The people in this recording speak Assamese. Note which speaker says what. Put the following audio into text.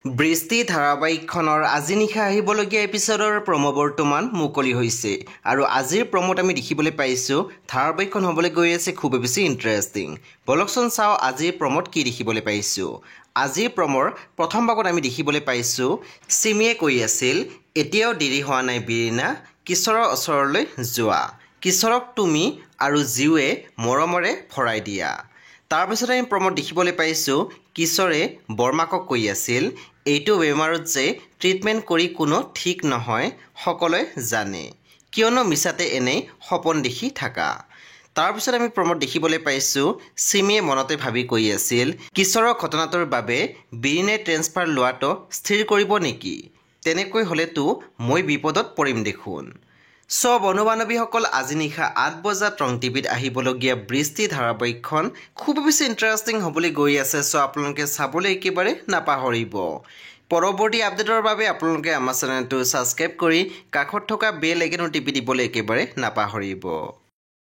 Speaker 1: বৃষ্টি ধাৰাবাহিকখনৰ আজি নিশা আহিবলগীয়া এপিছডৰ প্ৰমো বৰ্তমান মুকলি হৈছে আৰু আজিৰ প্ৰমোত আমি দেখিবলৈ পাইছোঁ ধাৰাবাহিকখন হ'বলৈ গৈ আছে খুব বেছি ইণ্টাৰেষ্টিং। বলকচোন চাওঁ আজিৰ প্ৰমোত কি দেখিবলৈ পাইছোঁ। আজিৰ প্ৰমোৰ প্ৰথম ভাগত আমি দেখিবলৈ পাইছোঁ চিমিয়ে কৈ আছিল এতিয়াও দেৰি হোৱা নাই বিৰিনা, কিশোৰৰ ওচৰলৈ যোৱা, কিশোৰক তুমি আৰু জীৱে মৰমৰে ভৰাই দিয়া। তাৰপিছত আমি প্ৰমোত দেখিবলৈ পাইছোঁ কিশোৰে বৰমাকক কৈ আছিল এইটো বেমাৰত যে ট্ৰিটমেণ্ট কৰি কোনো ঠিক নহয় সকলোৱে জানে, কিয়নো মিছাতে এনেই সপোন দেখি থাকা। তাৰপিছত আমি প্ৰমোত দেখিবলৈ পাইছোঁ চিমিয়ে মনতে ভাবি কৈ আছিল কিশোৰৰ ঘটনাটোৰ বাবে বিৰিনাই ট্ৰেন্সফাৰ লোৱাটো স্থিৰ কৰিব নেকি, তেনেকৈ হ'লেতো মই বিপদত পৰিম দেখোন। বন্ধু বান্ধৱীসকল আজি নিশা 8 বজাত ৰং টিভিত আহিবলগীয়া বৃষ্টি ধাৰাবাহিকখন খুব বেছি ইণ্টাৰেষ্টিং হ'বলৈ গৈ আছে। আপোনালোকে চাবলৈ একেবাৰে নাপাহৰিব। পৰৱৰ্তী আপডেটৰ বাবে আপোনালোকে আমাৰ চেনেলটো ছাবস্ক্ৰাইব কৰি কাষত থকা বেল আইকনটো টিপি দিবলৈ একেবাৰে নাপাহৰিব।